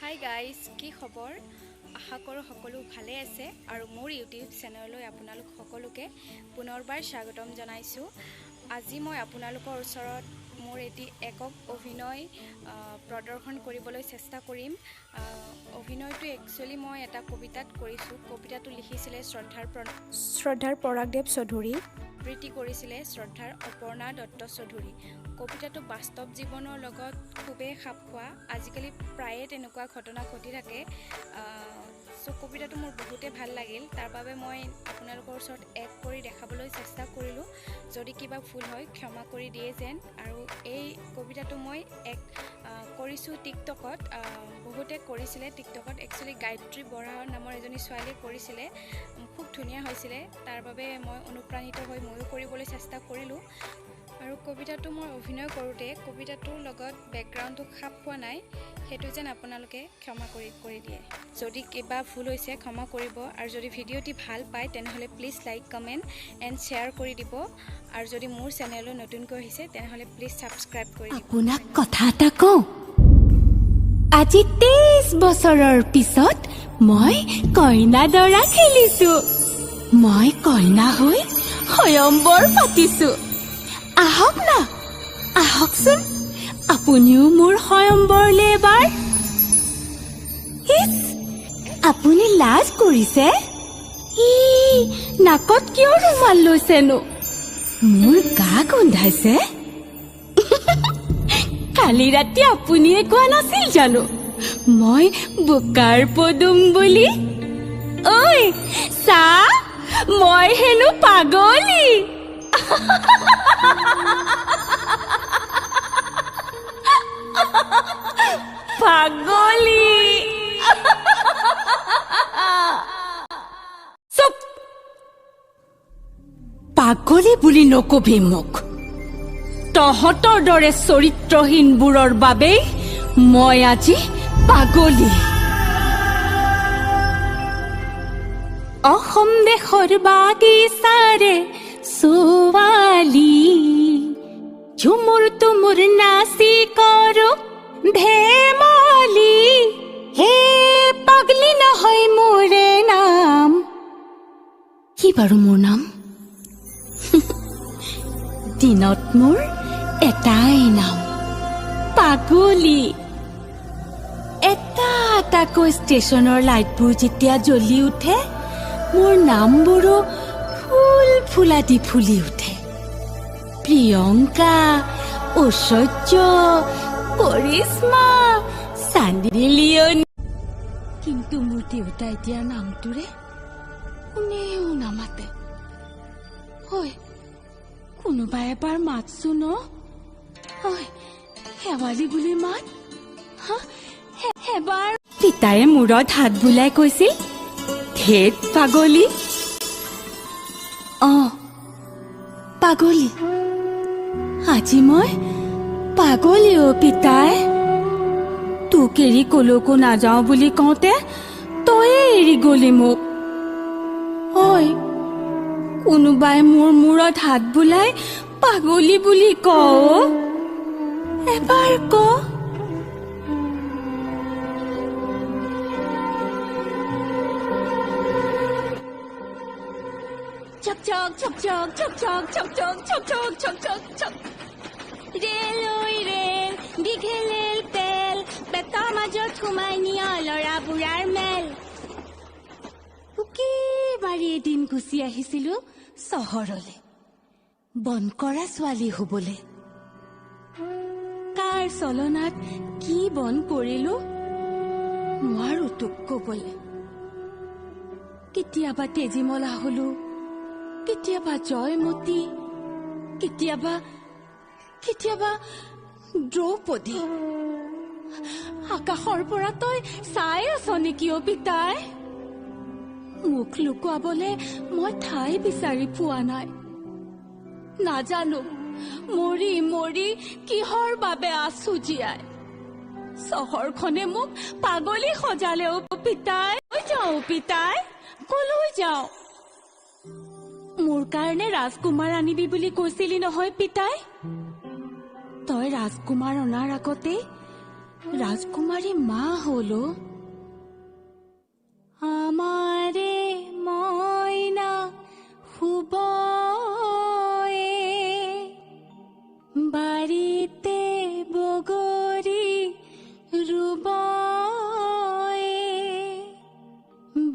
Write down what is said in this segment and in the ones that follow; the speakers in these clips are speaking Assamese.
হাই গাইজ, কি খবৰ? আশা কৰোঁ সকলো ভালে আছে আৰু মোৰ ইউটিউব চেনেললৈ আপোনালোক সকলোকে পুনৰবাৰ স্বাগতম জনাইছোঁ। আজি মই আপোনালোকৰ ওচৰত মোৰ এটি একক অভিনয় প্ৰদৰ্শন কৰিবলৈ চেষ্টা কৰিম। অভিনয়টো একচুৱেলি মই এটা কবিতাত কৰিছোঁ। কবিতাটো লিখিছিলে শ্ৰদ্ধাৰ পৰাগদেৱ চৌধুৰী, আবৃত্তি কৰিছিলে শ্ৰদ্ধাৰ অপৰ্ণা দত্ত চৌধুৰী। কবিতাটো বাস্তৱ জীৱনৰ লগত খুবেই খাপ খোৱা। আজিকালি প্ৰায়ে তেনেকুৱা ঘটনা ঘটি থাকে। কবিতাটো মোৰ বহুতে ভাল লাগিল। তাৰ বাবে মই আপোনালোকৰ ওচৰত এক কৰি দেখাবলৈ চেষ্টা কৰিলোঁ। যদি কিবা ভুল হয় ক্ষমা কৰি দিয়ে যেন। আৰু এই কবিতাটো মই কৰিছোঁ টিকটকত। বহুতে কৰিছিলে টিকটকত। একচুৱেলি গায়ত্ৰী বৰা নামৰ এজনী ছোৱালীয়ে কৰিছিলে। খুব ধুনীয়া হৈছিলে। তাৰ বাবে মই অনুপ্ৰাণিত হৈ ময়ো কৰিবলৈ চেষ্টা কৰিলোঁ। আৰু কবিতাটো মই অভিনয় কৰোঁতে কবিতাটোৰ লগত বেকগ্ৰাউণ্ডটো খাপ পোৱা নাই, সেইটো যেন আপোনালোকে ক্ষমা কৰি দিয়ে। যদি কিবা ভুল হৈছে ক্ষমা কৰিব। আৰু যদি ভিডিঅ'টি ভাল পায় তেনেহ'লে please like, comment and share কৰি দিব। আৰু যদি মোৰ চেনেললৈ নতুনকৈ আহিছে তেনেহ'লে প্লিজ ছাবস্ক্ৰাইব কৰি দিব। আপোনাক কথা এটা কওঁ, আজি 23 বছৰৰ পিছত মই কইনা দৰা খেলিছোঁ। মই কইনা হৈ স্বয়ম্বৰ পাতিছোঁ। আহক না, আহকচোন আপুনিও মোৰ স্বয়ম্বৰলৈ এবাৰ। আপুনি লাজ কৰিছে? নাকত কিয় ৰুমাল লৈছেনো? মোৰ গা গোন্ধাইছে। কালি ৰাতি আপুনিয়ে কোৱা নাছিল জানো মই বোকাৰ পদুম বুলি? ঐ চা, মই হেনো পাগলী। পাগলী। চুপ, পাগলী বুলি নকবি মোক। তহঁতৰ দৰে চৰিত্ৰহীনবোৰৰ বাবেই মই আজি পাগলী। অসম দেশৰ বাগিচাৰে ছোৱালী ঝুমুৰ তুমুৰ নাচি কৰো ধেমালি। হে পাগলী নহয় মোৰে নাম। কি বাৰু মোৰ নাম? দিনত মোৰ এটাই নাম, পাগলী। এটা এটাকৈ ষ্টেচনৰ লাইটবোৰ যেতিয়া জ্বলি উঠে মোৰ নামবোৰো ফুল ফুলা দি ফুলি উঠে। প্ৰিয়ংকা, ঐশ্বৰ্য, কৰিশ্মা, চান্দিনী লিয়নি। কিন্তু মোৰ দেউতাই দিয়া নামটোৰে কোনেও নামাতে। হয়, কোনোবা এবাৰ মাতছো ন? হয়, শেৱালি বুলি মাত। এবাৰ পিতায়ে মূৰত হাত বুলাই কৈছিল, ধেত পাগলী। পাগলী। আজি মই পাগলী। পিতাই তোক এৰি কলৈকো নাযাওঁ বুলি কওঁতে তয়ে এৰি গলি মোক। হয়, কোনোবাই মোৰ মূৰত হাত বুলাই পাগলী বুলি কওঁ। এবাৰ ক। চক চক চক চক চক চক চক চক চক চক চক চক চক। ৰেল ঐ ৰেল, দীঘেলেল তেল, পেটৰ মাজত সোমাই নিয়া ল'ৰা বুঢ়াৰ মেল। একেবাৰে এদিন গুচি আহিছিলো চহৰলে, বন কৰা ছোৱালী হবলে। কাৰ চলনাত কি বন কৰিলো নোৱাৰো তোক কবলে। কেতিয়াবা তেজীমলা হলো, কেতিয়াবা জয়মতী, কেতিয়াবা দ্ৰৌপদী। আকাশৰ পৰা তই চাই আছ নেকি পিতাই? মুখ লুকুৱাবলে মই ঠাই বিচাৰি পোৱা নাই। নাজানো মৰি মৰি কিহৰ বাবে আছো জীয়াই। চহৰখনে মোক পাগলী সজালে পিতাই। যাওঁ পিতাই, কলৈ যাওঁ? মোৰ কাৰণে ৰাজকুমাৰ আনিবি বুলি কৈছিলি নহয় পিতাই। তই ৰাজকুমাৰ অনাৰ আগতে ৰাজকুমাৰী মা হলো আমাৰে মইনা শুব বাৰীতে বগৰী ৰুব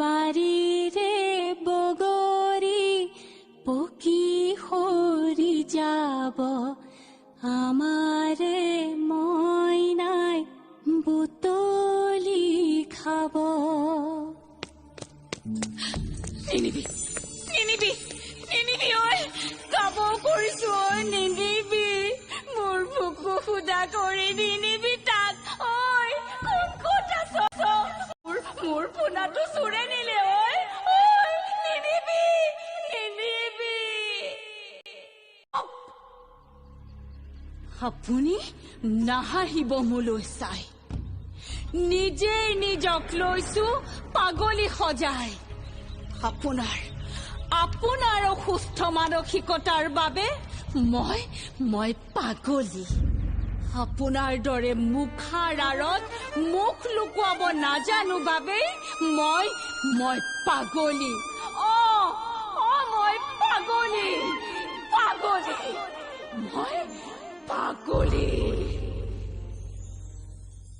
বাৰীৰে বগৰী পকি সৰি যাব আমাৰে মইনাই বুটলি খাব নিনিবি নিনিবি নিনিবি ঐ কাব কৰিছো ঐ নিনিবি মোৰ বুকু সুদা কৰি নিনিবি তাক ঐ কোন ক'ত আছ মোৰ পোনাটো চুৰে নিলে ঐ নিনিবি নিনিবি আপুনি নাহাঁহিব মোলৈ চাই নিজেই নিজক লৈছো পাগলী সজাই আপোনাৰ অসুস্থ মানসিকতাৰ বাবে মই পাগলী আপোনাৰ দৰে মুখাৰ আঁৰত মুখ লুকুৱাব নাজানো বাবেই মই পাগলী